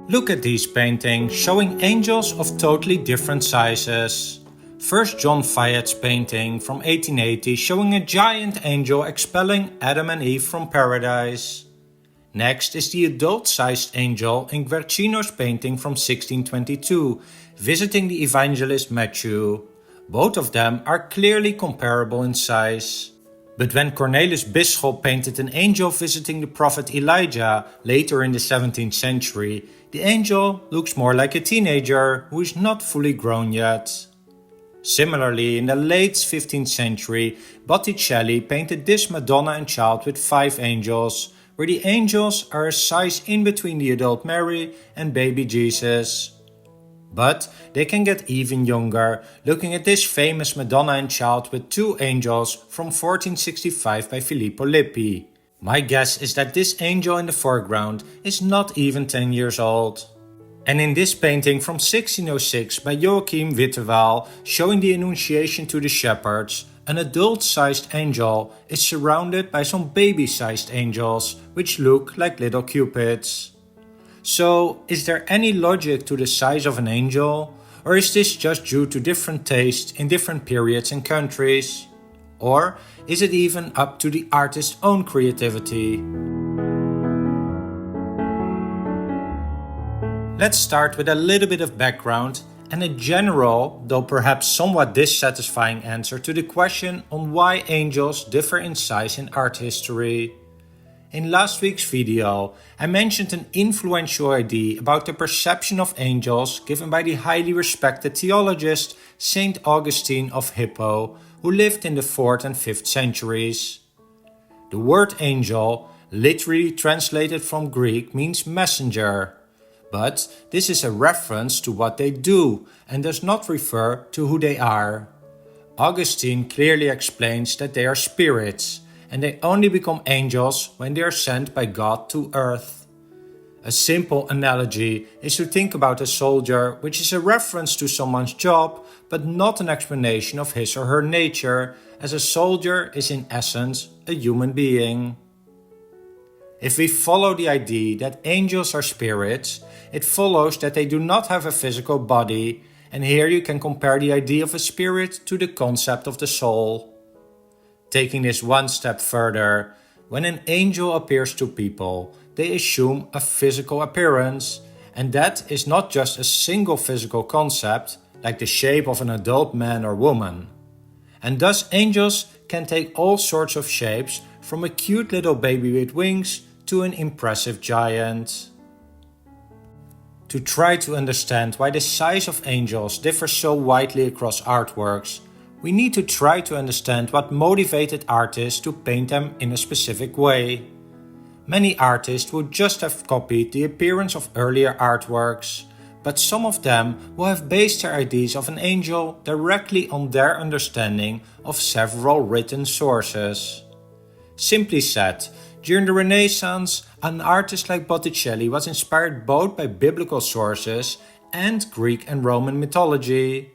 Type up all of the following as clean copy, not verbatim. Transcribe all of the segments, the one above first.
Look at these paintings showing angels of totally different sizes. First John Fayette's painting from 1880 showing a giant angel expelling Adam and Eve from paradise. Next is the adult-sized angel in Guercino's painting from 1622, visiting the evangelist Matthew. Both of them are clearly comparable in size. But when Cornelis Bisschop painted an angel visiting the prophet Elijah later in the 17th century, the angel looks more like a teenager who is not fully grown yet. Similarly, in the late 15th century, Botticelli painted this Madonna and Child with 5 angels, where the angels are a size in between the adult Mary and baby Jesus. But they can get even younger, looking at this famous Madonna and Child with 2 angels from 1465 by Filippo Lippi. My guess is that this angel in the foreground is not even 10 years old. And in this painting from 1606 by Joachim Wittewaal, showing the Annunciation to the shepherds, an adult-sized angel is surrounded by some baby-sized angels, which look like little cupids. So, is there any logic to the size of an angel? Or is this just due to different tastes in different periods and countries? Or is it even up to the artist's own creativity? Let's start with a little bit of background and a general, though perhaps somewhat dissatisfying answer to the question on why angels differ in size in art history. In last week's video, I mentioned an influential idea about the perception of angels given by the highly respected theologist Saint Augustine of Hippo, who lived in the 4th and 5th centuries. The word angel, literally translated from Greek, means messenger. But this is a reference to what they do and does not refer to who they are. Augustine clearly explains that they are spirits, and they only become angels when they are sent by God to earth. A simple analogy is to think about a soldier, which is a reference to someone's job, but not an explanation of his or her nature, as a soldier is in essence a human being. If we follow the idea that angels are spirits, it follows that they do not have a physical body, and here you can compare the idea of a spirit to the concept of the soul. Taking this one step further, when an angel appears to people, they assume a physical appearance, and that is not just a single physical concept, like the shape of an adult man or woman. And thus angels can take all sorts of shapes, from a cute little baby with wings to an impressive giant. To try to understand why the size of angels differs so widely across artworks, we need to try to understand what motivated artists to paint them in a specific way. Many artists would just have copied the appearance of earlier artworks, but some of them will have based their ideas of an angel directly on their understanding of several written sources. Simply said, during the Renaissance, an artist like Botticelli was inspired both by biblical sources and Greek and Roman mythology.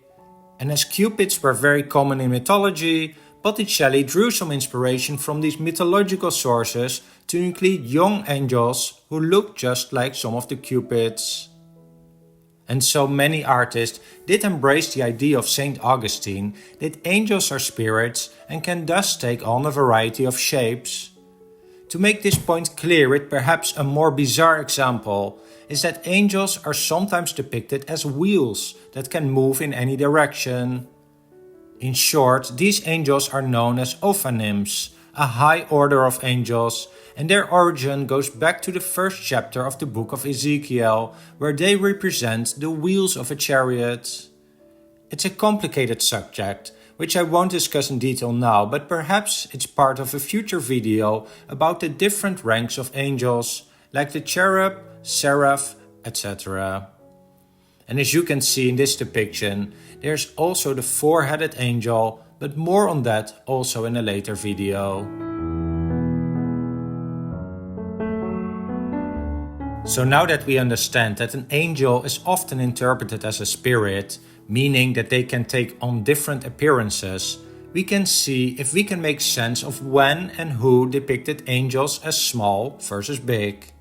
And as cupids were very common in mythology, Botticelli drew some inspiration from these mythological sources to include young angels who looked just like some of the cupids. And so many artists did embrace the idea of Saint Augustine that angels are spirits and can thus take on a variety of shapes. To make this point clear with perhaps a more bizarre example, is that angels are sometimes depicted as wheels that can move in any direction. In short, these angels are known as ophanims, a high order of angels, and their origin goes back to the first chapter of the book of Ezekiel, where they represent the wheels of a chariot. It's a complicated subject, which I won't discuss in detail now, but perhaps it's part of a future video about the different ranks of angels, like the cherub, seraph, etc. And as you can see in this depiction, there's also the 4-headed angel, but more on that also in a later video. So now that we understand that an angel is often interpreted as a spirit, meaning that they can take on different appearances, we can see if we can make sense of when and who depicted angels as small versus big.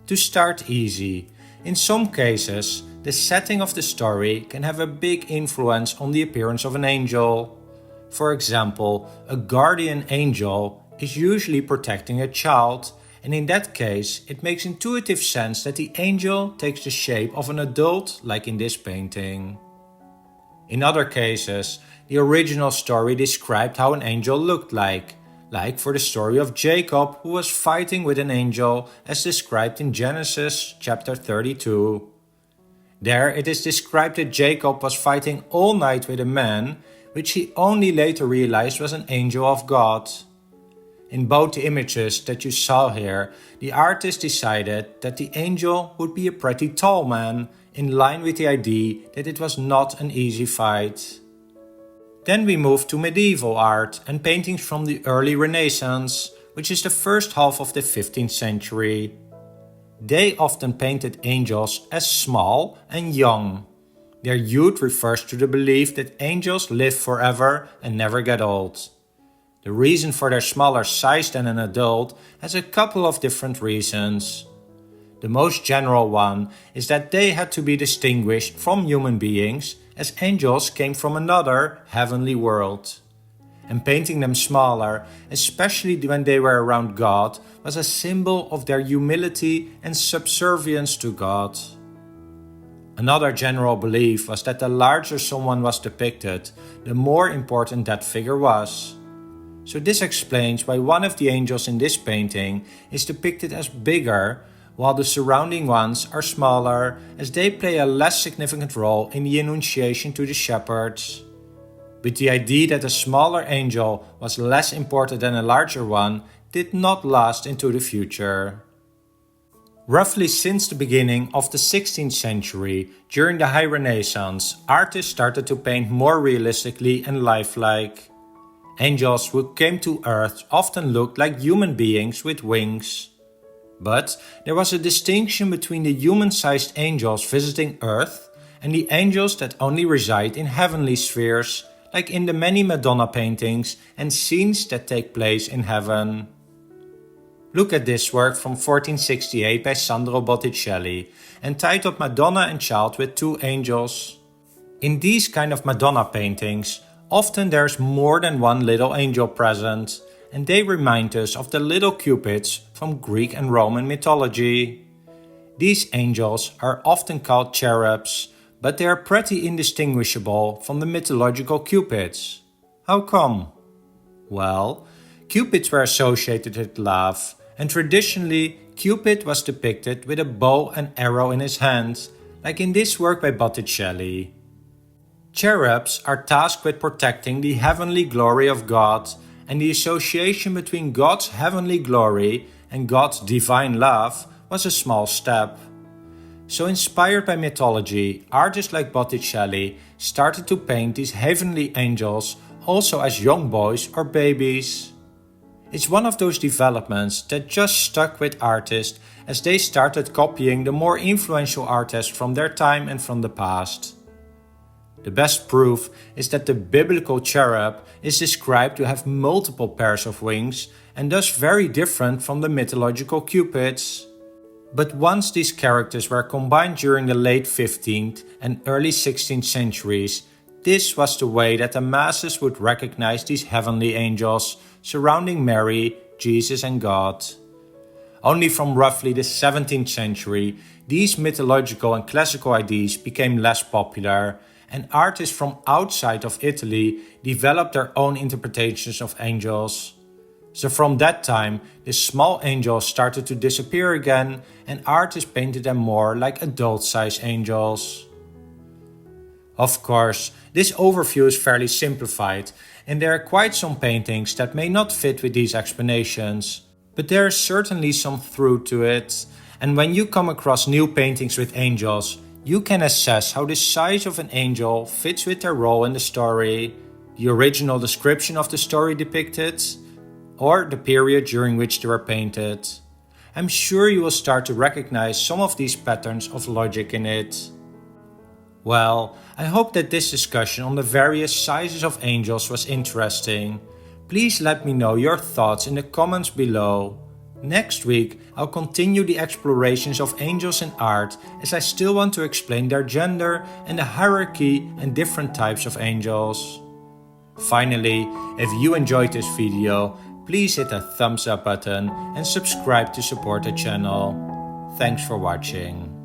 To start easy, In some cases, the setting of the story can have a big influence on the appearance of an angel. For example, a guardian angel is usually protecting a child, and in that case, it makes intuitive sense that the angel takes the shape of an adult, like in this painting. In other cases, the original story described how an angel looked like for the story of Jacob who was fighting with an angel as described in Genesis chapter 32. There it is described that Jacob was fighting all night with a man, which he only later realized was an angel of God. In both the images that you saw here, the artist decided that the angel would be a pretty tall man, in line with the idea that it was not an easy fight. Then we move to medieval art and paintings from the early Renaissance, which is the first half of the 15th century. They often painted angels as small and young. Their youth refers to the belief that angels live forever and never get old. The reason for their smaller size than an adult has a couple of different reasons. The most general one is that they had to be distinguished from human beings, as angels came from another heavenly world. And painting them smaller, especially when they were around God, was a symbol of their humility and subservience to God. Another general belief was that the larger someone was depicted, the more important that figure was. So this explains why one of the angels in this painting is depicted as bigger, while the surrounding ones are smaller, as they play a less significant role in the annunciation to the shepherds. But the idea that a smaller angel was less important than a larger one did not last into the future. Roughly since the beginning of the 16th century, during the High Renaissance, artists started to paint more realistically and lifelike. Angels who came to Earth often looked like human beings with wings. But there was a distinction between the human-sized angels visiting Earth and the angels that only reside in heavenly spheres, like in the many Madonna paintings and scenes that take place in heaven. Look at this work from 1468 by Sandro Botticelli, entitled Madonna and Child with Two Angels. In these kind of Madonna paintings, often there's more than one little angel present, and they remind us of the little cupids from Greek and Roman mythology. These angels are often called cherubs, but they are pretty indistinguishable from the mythological cupids. How come? Well, cupids were associated with love, and traditionally Cupid was depicted with a bow and arrow in his hand, like in this work by Botticelli. Cherubs are tasked with protecting the heavenly glory of God, and the association between God's heavenly glory and God's divine love was a small step. So inspired by mythology, artists like Botticelli started to paint these heavenly angels also as young boys or babies. It's one of those developments that just stuck with artists as they started copying the more influential artists from their time and from the past. The best proof is that the biblical cherub is described to have multiple pairs of wings and thus very different from the mythological cupids. But once these characters were combined during the late 15th and early 16th centuries, this was the way that the masses would recognize these heavenly angels surrounding Mary, Jesus and God. Only from roughly the 17th century, these mythological and classical ideas became less popular, and artists from outside of Italy developed their own interpretations of angels. So from that time, the small angels started to disappear again, and artists painted them more like adult-sized angels. Of course, this overview is fairly simplified, and there are quite some paintings that may not fit with these explanations, but there is certainly some truth to it, and when you come across new paintings with angels, you can assess how the size of an angel fits with their role in the story, the original description of the story depicted, or the period during which they were painted. I'm sure you will start to recognize some of these patterns of logic in it. Well, I hope that this discussion on the various sizes of angels was interesting. Please let me know your thoughts in the comments below. Next week, I'll continue the explorations of angels in art as I still want to explain their gender and the hierarchy and different types of angels. Finally, if you enjoyed this video, please hit the thumbs up button and subscribe to support the channel. Thanks for watching.